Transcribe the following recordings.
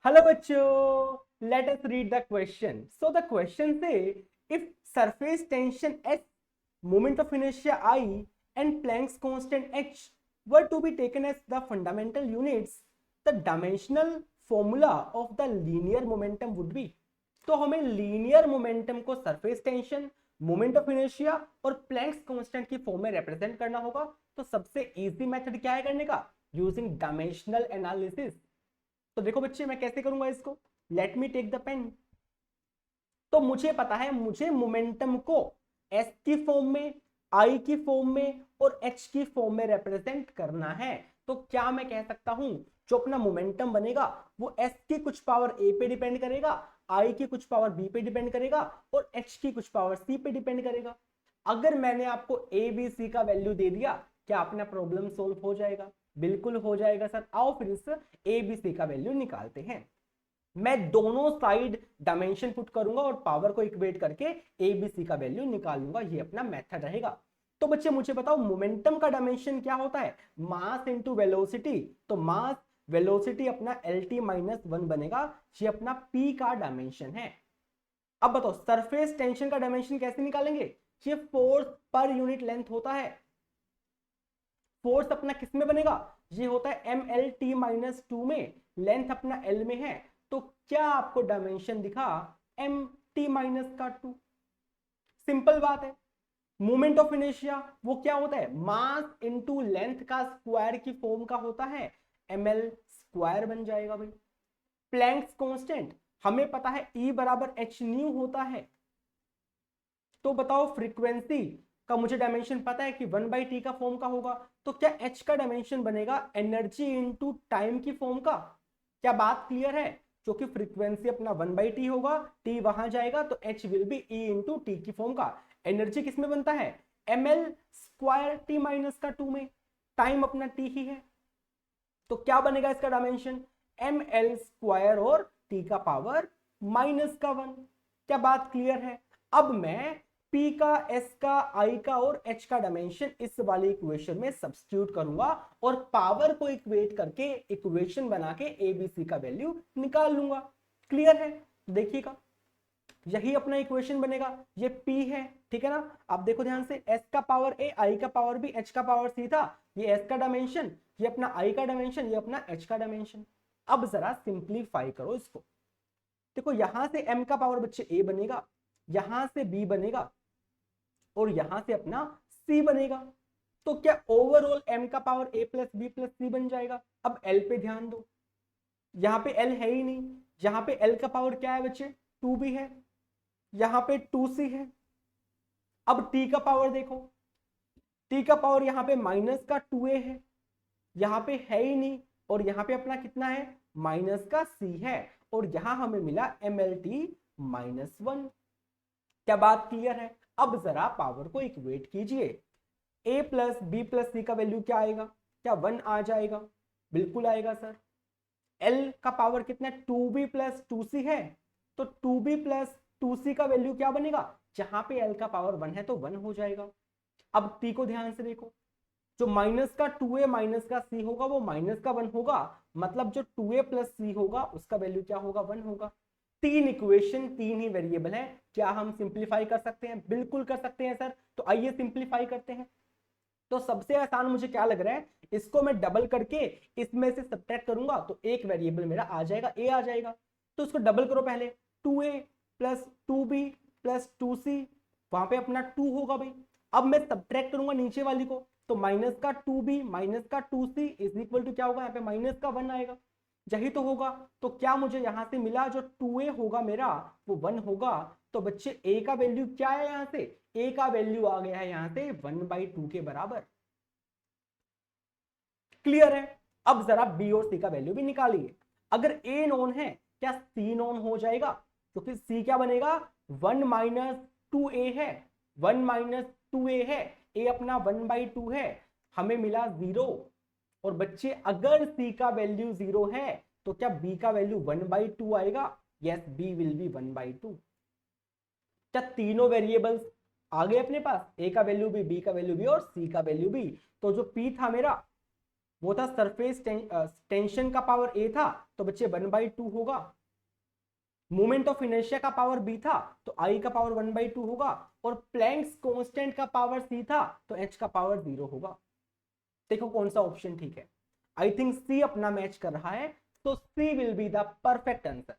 Hello bachcho, let us read the question. So the question say if surface tension S, moment of inertia I and Planck's constant h were to be taken as the fundamental units, the dimensional formula of the linear momentum would be. तो हमें linear momentum को surface tension, moment of inertia और Planck's constant की form में represent करना होगा। तो सबसे इजी मेथड क्या है करने का? Using dimensional analysis. तो देखो बच्चे मैं कैसे करूंगा इसको, let me take the pen. तो मुझे पता है मुझे मोमेंटम को एस की फॉर्म में, आई की फॉर्म में और एच की फॉर्म में रिप्रेजेंट करना है। तो क्या मैं कह सकता हूं जो अपना मोमेंटम बनेगा वो एस की कुछ पावर ए पे डिपेंड करेगा, आई की कुछ पावर बी पे डिपेंड करेगा और एच की कुछ पावर सी पे डिपेंड करेगा। अगर मैंने आपको ए बी सी का वैल्यू दे दिया, क्या अपना प्रॉब्लम सोल्व हो जाएगा? बिल्कुल हो जाएगा सर। आओ फिर इस ए बी सी का वैल्यू निकालते हैं। मैं दोनों साइड डायमेंशन पुट करूंगा और पावर को इक्वेट करके ए बी सी का वैल्यू निकालूंगा। ये अपना मेथड रहेगा। तो बच्चे मुझे बताओ मोमेंटम का डायमेंशन क्या होता है? Mass into velocity. तो मास वेलोसिटी अपना एल टी माइनस वन बनेगा। ये अपना पी का डायमेंशन है। अब बताओ सरफेस टेंशन का डायमेंशन कैसे निकालेंगे? ये फोर्स पर यूनिट लेंथ होता है। फोर्स अपना किस में बनेगा? ये होता है M L T minus two में, लेंथ अपना एल में है। तो क्या आपको डायमेंशन दिखा? एम टी माइनस का टू। सिंपल बात है। मोमेंट ऑफ इनर्शिया वो क्या होता है? मास इंटू लेंथ का स्क्वायर की फॉर्म का होता है, एम एल स्क्वायर बन जाएगा भाई। प्लैंक्स कांस्टेंट हमें पता है E बराबर एच न्यू होता है। तो बताओ फ्रीक्वेंसी का मुझे डायमेंशन पता है कि 1/t का फॉर्म का होगा। तो क्या h का डायमेंशन बनेगा एनर्जी इनटू टाइम की फॉर्म का? क्या बात क्लियर है? क्योंकि फ्रीक्वेंसी अपना 1/t होगा, t वहां जाएगा तो h will be e into T की फॉर्म का। एनर्जी किसमें बनता है? ml स्क्वायर t माइनस का 2 में। टाइम अपना t ही है। तो क्या बनेगा इसका डायमेंशन? ml स्क्वायर और t का पावर माइनस का 1। क्या बात क्लियर है? अब मैं P का, S का, I का और H का डायमेंशन इस वाली इक्वेशन में सब्स्टिट्यूट करूंगा और पावर को इक्वेट करके इक्वेशन बना के ABC का वैल्यू निकाल लूंगा। क्लियर है? देखिएगा यही अपना इक्वेशन बनेगा। ये P है, ठीक है ना? आप देखो ध्यान से, S का पावर A, I का पावर B, H का पावर C था। ये S का डायमेंशन, ये अपना I का डायमेंशन, ये अपना H का डायमेंशन। अब जरा सिंप्लीफाई करो इसको। देखो यहां से M का पावर बच्चे A बनेगा, यहां से B बनेगा और यहां से अपना C बनेगा। तो क्या ओवरऑल M का power A plus B plus C बन जाएगा? अब L पे ध्यान दो, यहां पे L है ही नहीं। यहां पे L का पावर क्या है बच्चे? 2B है, यहां पे 2C है। अब T का पावर देखो, T का पावर यहां पे माइनस का 2A है, यहां पे है ही नहीं और यहां पे अपना कितना है? माइनस का C है और यहां हमें मिला MLT माइनस 1। क्या बात क्लियर है? अब जरा पावर को इक्वेट कीजिए। ए प्लस बी प्लस सी का वैल्यू क्या आएगा? क्या 1 आ जाएगा? बिल्कुल आएगा सर। एल का पावर कितना है? 2b प्लस 2c है। तो 2b प्लस 2c का वैल्यू क्या बनेगा? जहां पे एल का पावर 1 है तो 1 हो जाएगा। अब टी को ध्यान से देखो, जो माइनस का 2a माइनस का c होगा वो माइनस का 1 होगा, मतलब जो 2a प्लस c होगा उसका वैल्यू क्या होगा? 1 होगा। तीन इक्वेशन, तीन ही वेरिएबल है। क्या हम सिंप्लीफाई कर सकते हैं? बिल्कुल कर सकते हैं सर। तो आइए सिंप्लीफाई करते हैं। तो सबसे आसान मुझे क्या लग रहा है, इसको मैं डबल करके इसमें से सब्ट्रैक्ट करूंगा तो एक वेरिएबल मेरा आ जाएगा, ए आ जाएगा। तो इसको डबल करो पहले, 2a plus 2b plus 2c, वहां पे अपना 2 होगा भाई। अब मैं सब्ट्रैक्ट करूंगा नीचे वाली को, तो माइनस का 2b माइनस का 2c इज इक्वल टू क्या होगा? यहाँ पे माइनस का 1 आएगा। यही तो होगा। तो क्या मुझे यहां से मिला? जो 2a होगा मेरा वो 1 होगा। तो बच्चे a का वैल्यू क्या है? यहां से a का वैल्यू आ गया है यहां से 1/2 के बराबर। क्लियर है? अब जरा बी और सी का वैल्यू भी निकालिए। अगर ए नोन है, क्या सी नोन हो जाएगा? क्योंकि सी क्या बनेगा? 1 माइनस 2a है, 1 माइनस 2a है, ए अपना 1/2 है, हमें मिला 0। और बच्चे अगर सी का वैल्यू 0 है तो क्या बी का वैल्यू 1/2 आएगा? Yes, B will be 1/2। क्या तीनों वेरिएबल्स आ गए अपने पास? ए का वैल्यू भी, बी का वैल्यू भी और सी का वैल्यू भी। तो जो पी था मेरा वो था सरफेस टेंशन का पावर ए था तो बच्चे 1/2 होगा, मोमेंट ऑफ इनर्शिया का पावर बी था तो आई का पावर 1/2 होगा, और प्लैंक्स कांस्टेंट का पावर सी था तो एच का पावर 0 होगा। देखो कौन सा ऑप्शन ठीक है। आई थिंक सी अपना मैच कर रहा है, तो C will be the perfect answer.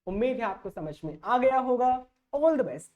उम्मीद है आपको समझ में आ गया होगा। All the best.